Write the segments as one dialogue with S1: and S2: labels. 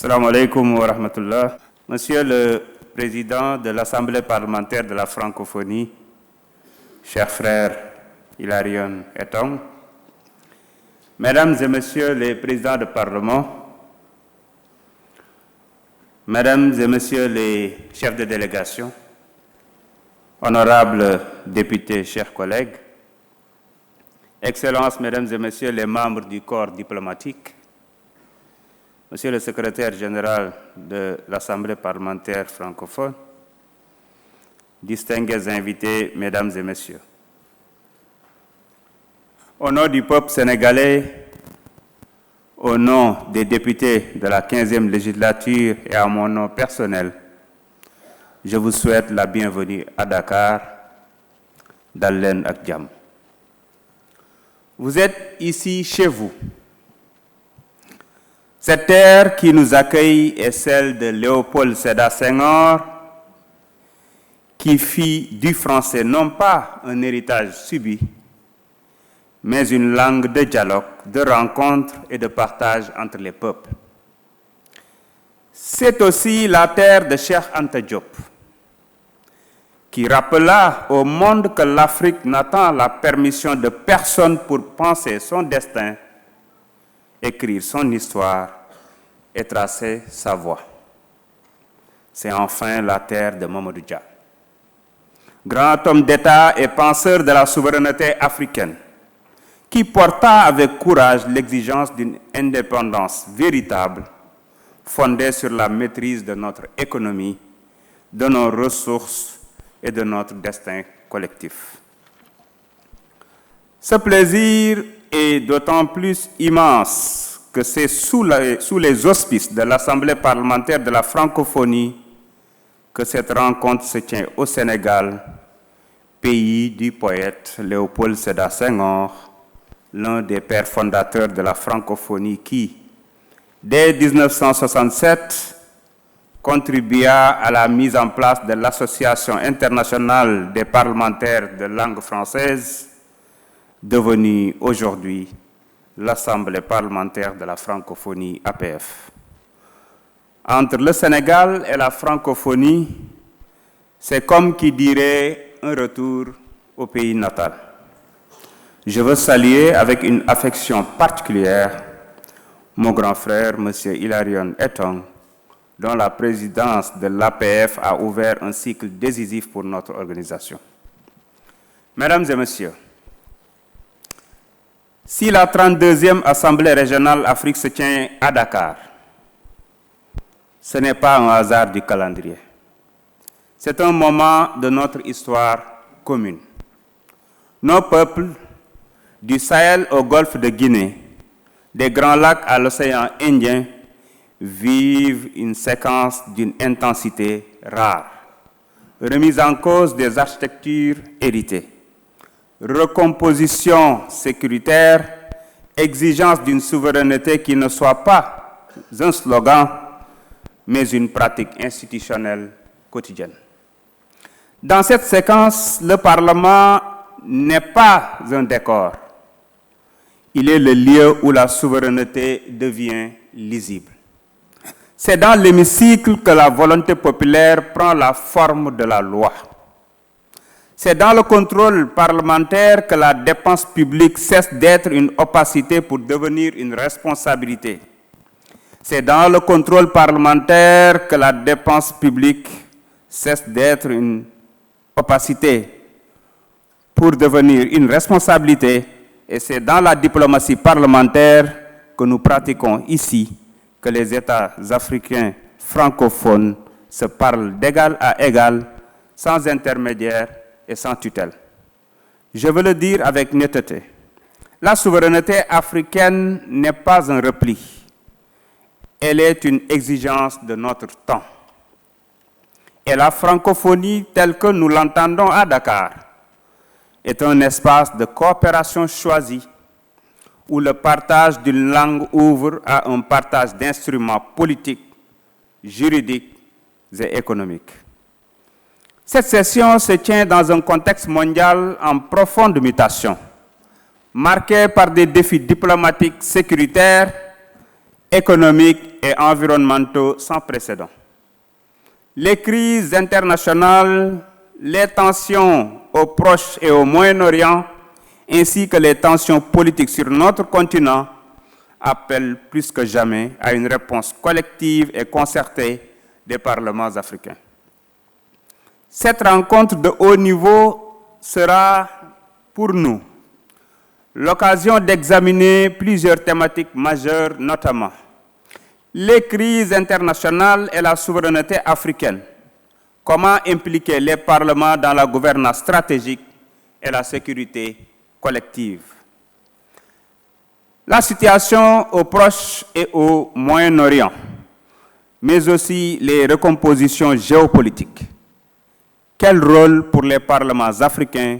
S1: Assalamu alaikum wa rahmatullah. Monsieur le Président de l'Assemblée parlementaire de la francophonie, cher frère Hilarion Etong, Mesdames et Messieurs les Présidents de Parlement, Mesdames et Messieurs les chefs de délégation, honorables députés, chers collègues, Excellences, Mesdames et Messieurs les membres du corps diplomatique, Monsieur le secrétaire général de l'Assemblée parlementaire francophone, distingués invités, Mesdames et Messieurs. Au nom du peuple sénégalais, au nom des députés de la 15e législature et à mon nom personnel, je vous souhaite la bienvenue à Dakar, Dalen ak Jàmm. Vous êtes ici chez vous. Cette terre qui nous accueille est celle de Léopold Sédar Senghor, qui fit du français non pas un héritage subi, mais une langue de dialogue, de rencontre et de partage entre les peuples. C'est aussi la terre de Cheikh Anta Diop, qui rappela au monde que l'Afrique n'attend la permission de personne pour penser son destin, écrire son histoire et tracer sa voie. C'est enfin la terre de Mamadou Dia, grand homme d'État et penseur de la souveraineté africaine, qui porta avec courage l'exigence d'une indépendance véritable, fondée sur la maîtrise de notre économie, de nos ressources et de notre destin collectif. Ce plaisir est d'autant plus immense que c'est sous les auspices de l'Assemblée parlementaire de la francophonie que cette rencontre se tient au Sénégal, pays du poète Léopold Sédar Senghor, l'un des pères fondateurs de la francophonie qui, dès 1967, contribua à la mise en place de l'Association internationale des parlementaires de langue française, devenue aujourd'hui l'Assemblée parlementaire de la francophonie APF. Entre le Sénégal et la francophonie, c'est comme qui dirait un retour au pays natal. Je veux saluer avec une affection particulière mon grand frère, M. Hilarion Etong, dont la présidence de l'APF a ouvert un cycle décisif pour notre organisation. Mesdames et Messieurs, si la 32e Assemblée régionale Afrique se tient à Dakar, ce n'est pas un hasard du calendrier. C'est un moment de notre histoire commune. Nos peuples, du Sahel au golfe de Guinée, des Grands Lacs à l'océan Indien, vivent une séquence d'une intensité rare. Remise en cause des architectures héritées, recomposition sécuritaire, exigence d'une souveraineté qui ne soit pas un slogan, mais une pratique institutionnelle quotidienne. Dans cette séquence, le Parlement n'est pas un décor. Il est le lieu où la souveraineté devient lisible. C'est dans l'hémicycle que la volonté populaire prend la forme de la loi. C'est dans le contrôle parlementaire que la dépense publique cesse d'être une opacité pour devenir une responsabilité. C'est dans le contrôle parlementaire que la dépense publique cesse d'être une opacité pour devenir une responsabilité. Et c'est dans la diplomatie parlementaire que nous pratiquons ici que les États africains francophones se parlent d'égal à égal, sans intermédiaire et sans tutelle. Je veux le dire avec netteté. La souveraineté africaine n'est pas un repli. Elle est une exigence de notre temps. Et la francophonie telle que nous l'entendons à Dakar est un espace de coopération choisi où le partage d'une langue ouvre à un partage d'instruments politiques, juridiques et économiques. Cette session se tient dans un contexte mondial en profonde mutation, marqué par des défis diplomatiques, sécuritaires économiques et environnementaux sans précédent. Les crises internationales, les tensions au Proche et au Moyen-Orient, ainsi que les tensions politiques sur notre continent, appellent plus que jamais à une réponse collective et concertée des parlements africains. Cette rencontre de haut niveau sera pour nous l'occasion d'examiner plusieurs thématiques majeures, notamment les crises internationales et la souveraineté africaine, comment impliquer les parlements dans la gouvernance stratégique et la sécurité collective. La situation au Proche et au Moyen-Orient, mais aussi les recompositions géopolitiques. Quel rôle pour les parlements africains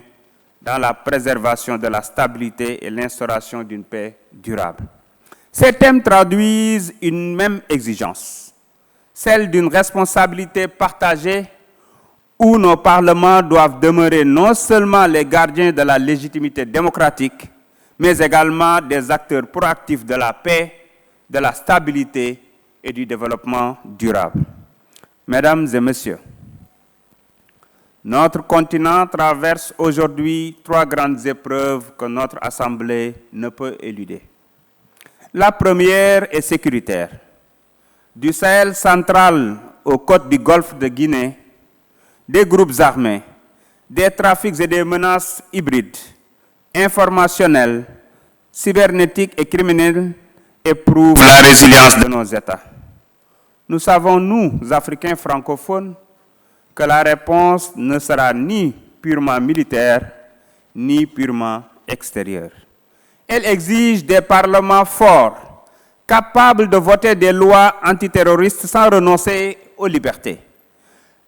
S1: dans la préservation de la stabilité et l'instauration d'une paix durable? Ces thèmes traduisent une même exigence, celle d'une responsabilité partagée où nos parlements doivent demeurer non seulement les gardiens de la légitimité démocratique, mais également des acteurs proactifs de la paix, de la stabilité et du développement durable. Mesdames et messieurs, notre continent traverse aujourd'hui 3 grandes épreuves que notre Assemblée ne peut éluder. La première est sécuritaire. Du Sahel central aux côtes du Golfe de Guinée, des groupes armés, des trafics et des menaces hybrides, informationnelles, cybernétiques et criminelles éprouvent la résilience de nos États. Nous savons, nous, Africains francophones, que la réponse ne sera ni purement militaire, ni purement extérieure. Elle exige des parlements forts, capables de voter des lois antiterroristes sans renoncer aux libertés,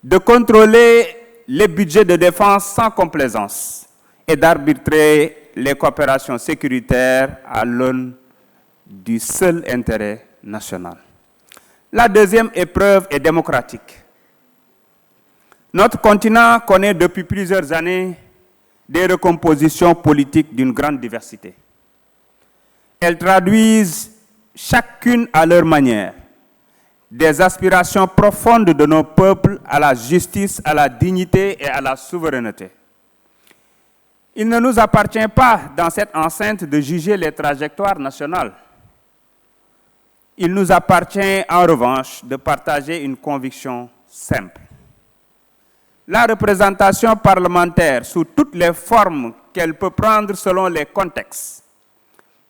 S1: de contrôler les budgets de défense sans complaisance et d'arbitrer les coopérations sécuritaires à l'aune du seul intérêt national. La deuxième épreuve est démocratique. Notre continent connaît depuis plusieurs années des recompositions politiques d'une grande diversité. Elles traduisent, chacune à leur manière, des aspirations profondes de nos peuples à la justice, à la dignité et à la souveraineté. Il ne nous appartient pas, dans cette enceinte, de juger les trajectoires nationales. Il nous appartient, en revanche, de partager une conviction simple. La représentation parlementaire, sous toutes les formes qu'elle peut prendre selon les contextes,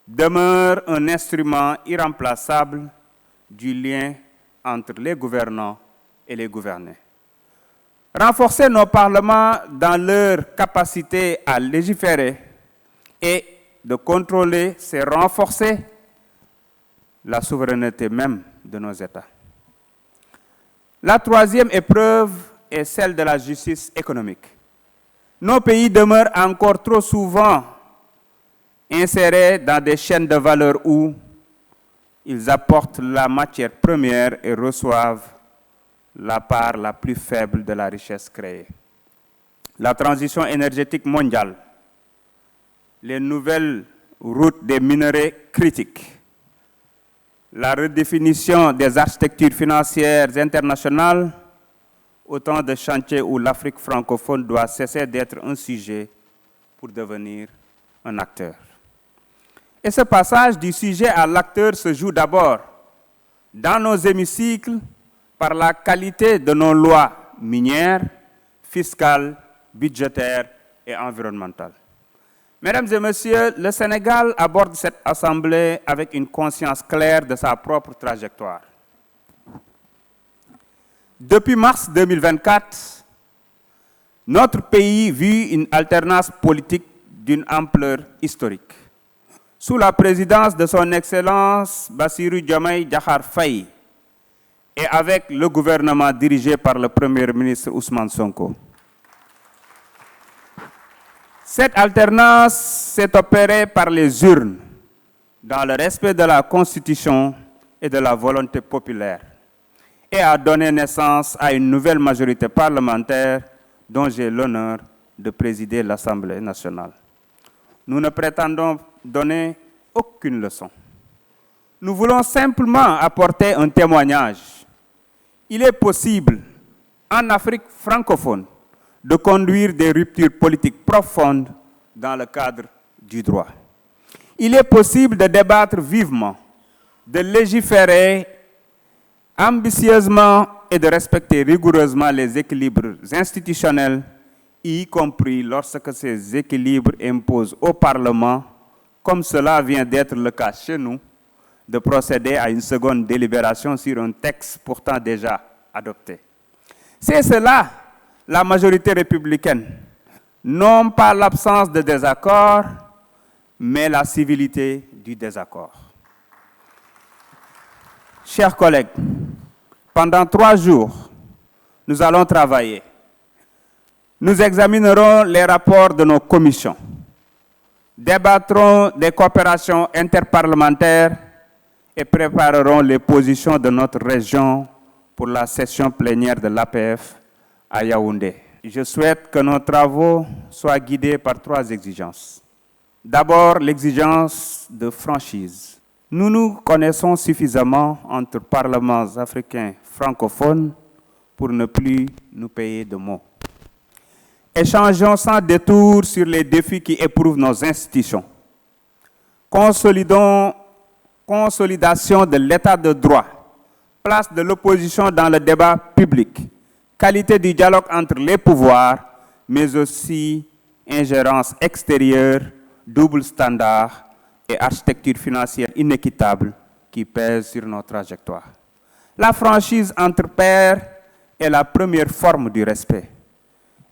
S1: demeure un instrument irremplaçable du lien entre les gouvernants et les gouvernés. Renforcer nos parlements dans leur capacité à légiférer et de contrôler, c'est renforcer la souveraineté même de nos États. La troisième épreuve est celle de la justice économique. Nos pays demeurent encore trop souvent insérés dans des chaînes de valeur où ils apportent la matière première et reçoivent la part la plus faible de la richesse créée. La transition énergétique mondiale, les nouvelles routes des minerais critiques, la redéfinition des architectures financières internationales, autant de chantiers où l'Afrique francophone doit cesser d'être un sujet pour devenir un acteur. Et ce passage du sujet à l'acteur se joue d'abord dans nos hémicycles par la qualité de nos lois minières, fiscales, budgétaires et environnementales. Mesdames et messieurs, le Sénégal aborde cette assemblée avec une conscience claire de sa propre trajectoire. Depuis mars 2024, notre pays vit une alternance politique d'une ampleur historique. Sous la présidence de son Excellence Bassirou Diomaye Diakhar Faye et avec le gouvernement dirigé par le Premier ministre Ousmane Sonko. Cette alternance s'est opérée par les urnes, dans le respect de la Constitution et de la volonté populaire, et a donné naissance à une nouvelle majorité parlementaire dont j'ai l'honneur de présider l'Assemblée nationale. Nous ne prétendons donner aucune leçon. Nous voulons simplement apporter un témoignage. Il est possible, en Afrique francophone, de conduire des ruptures politiques profondes dans le cadre du droit. Il est possible de débattre vivement, de légiférer ambitieusement et de respecter rigoureusement les équilibres institutionnels, y compris lorsque ces équilibres imposent au Parlement, comme cela vient d'être le cas chez nous, de procéder à une seconde délibération sur un texte pourtant déjà adopté. C'est cela, la majorité républicaine, non pas l'absence de désaccord, mais la civilité du désaccord. Chers collègues, pendant 3 jours, nous allons travailler. Nous examinerons les rapports de nos commissions, débattrons des coopérations interparlementaires et préparerons les positions de notre région pour la session plénière de l'APF à Yaoundé. Je souhaite que nos travaux soient guidés par 3 exigences. D'abord, l'exigence de franchise. Nous nous connaissons suffisamment entre parlements africains francophones pour ne plus nous payer de mots. Échangeons sans détour sur les défis qui éprouvent nos institutions. Consolidation de l'état de droit, place de l'opposition dans le débat public, qualité du dialogue entre les pouvoirs, mais aussi ingérence extérieure, double standard et architecture financière inéquitable qui pèsent sur nos trajectoires. La franchise entre pairs est la première forme du respect.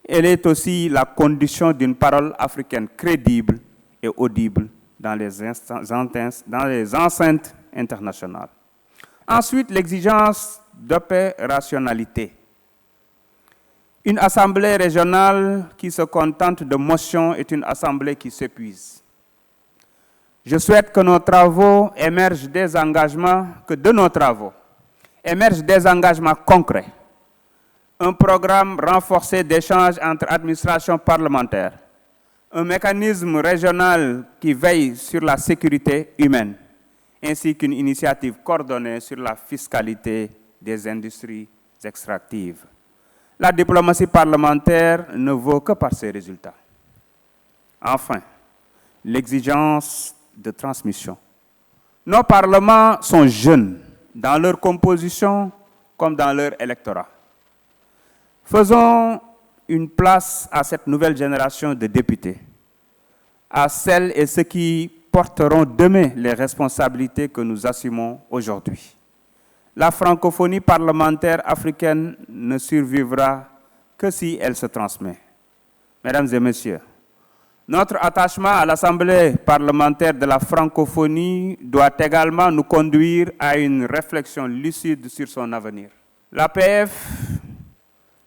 S1: Elle est aussi la condition d'une parole africaine crédible et audible dans les enceintes internationales. Ensuite, l'exigence d'opérationnalité. Une assemblée régionale qui se contente de motions est une assemblée qui s'épuise. Je souhaite que nos travaux émergent des engagements, concrets. Un programme renforcé d'échanges entre administrations parlementaires, un mécanisme régional qui veille sur la sécurité humaine, ainsi qu'une initiative coordonnée sur la fiscalité des industries extractives. La diplomatie parlementaire ne vaut que par ses résultats. Enfin, l'exigence de transmission. Nos parlements sont jeunes dans leur composition comme dans leur électorat. Faisons une place à cette nouvelle génération de députés, à celles et ceux qui porteront demain les responsabilités que nous assumons aujourd'hui. La francophonie parlementaire africaine ne survivra que si elle se transmet. Mesdames et messieurs, notre attachement à l'Assemblée parlementaire de la francophonie doit également nous conduire à une réflexion lucide sur son avenir. L'APF,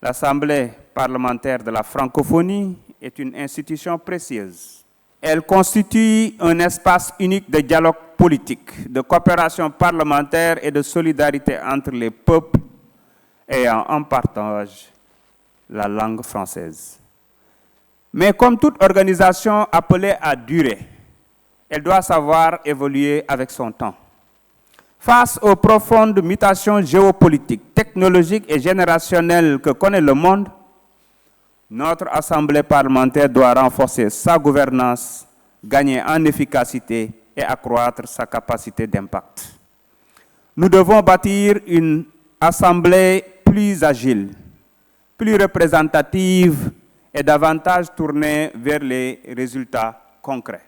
S1: l'Assemblée parlementaire de la francophonie, est une institution précieuse. Elle constitue un espace unique de dialogue politique, de coopération parlementaire et de solidarité entre les peuples ayant en partage la langue française. Mais comme toute organisation appelée à durer, elle doit savoir évoluer avec son temps. Face aux profondes mutations géopolitiques, technologiques et générationnelles que connaît le monde, notre Assemblée parlementaire doit renforcer sa gouvernance, gagner en efficacité et accroître sa capacité d'impact. Nous devons bâtir une Assemblée plus agile, plus représentative et davantage tournée vers les résultats concrets.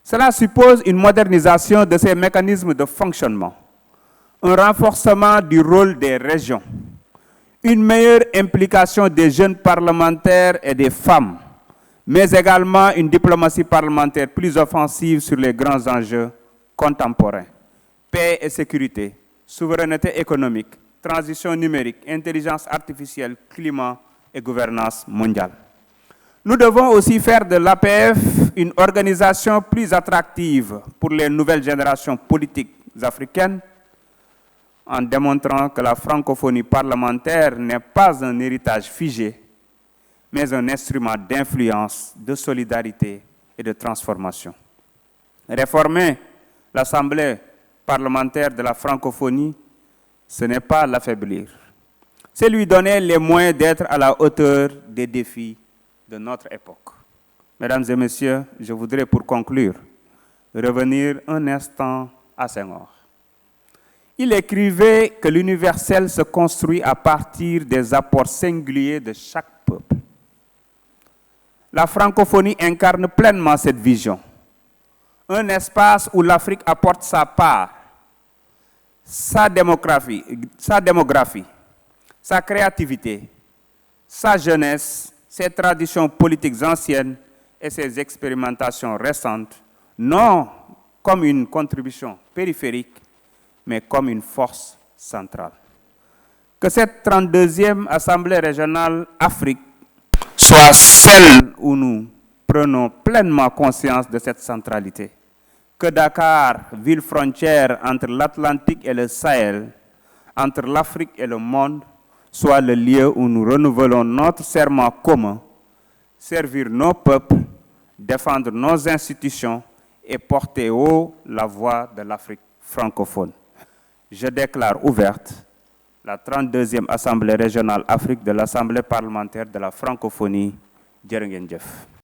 S1: Cela suppose une modernisation de ces mécanismes de fonctionnement, un renforcement du rôle des régions, une meilleure implication des jeunes parlementaires et des femmes, mais également une diplomatie parlementaire plus offensive sur les grands enjeux contemporains. Paix et sécurité, souveraineté économique, transition numérique, intelligence artificielle, climat et gouvernance mondiale. Nous devons aussi faire de l'APF une organisation plus attractive pour les nouvelles générations politiques africaines, en démontrant que la francophonie parlementaire n'est pas un héritage figé, mais un instrument d'influence, de solidarité et de transformation. Réformer l'Assemblée parlementaire de la francophonie, ce n'est pas l'affaiblir. C'est lui donner les moyens d'être à la hauteur des défis de notre époque. Mesdames et messieurs, je voudrais pour conclure revenir un instant à Senghor. Il écrivait que l'universel se construit à partir des apports singuliers de chaque peuple. La francophonie incarne pleinement cette vision. Un espace où l'Afrique apporte sa part, sa démographie, sa créativité, sa jeunesse, ses traditions politiques anciennes et ses expérimentations récentes, non comme une contribution périphérique, mais comme une force centrale. Que cette 32e Assemblée régionale Afrique soit celle où nous prenons pleinement conscience de cette centralité. Que Dakar, ville frontière entre l'Atlantique et le Sahel, entre l'Afrique et le monde, soit le lieu où nous renouvelons notre serment commun, servir nos peuples, défendre nos institutions et porter haut la voix de l'Afrique francophone. Je déclare ouverte la 32e Assemblée régionale Afrique de l'Assemblée parlementaire de la francophonie. Jërë ngeen jëf.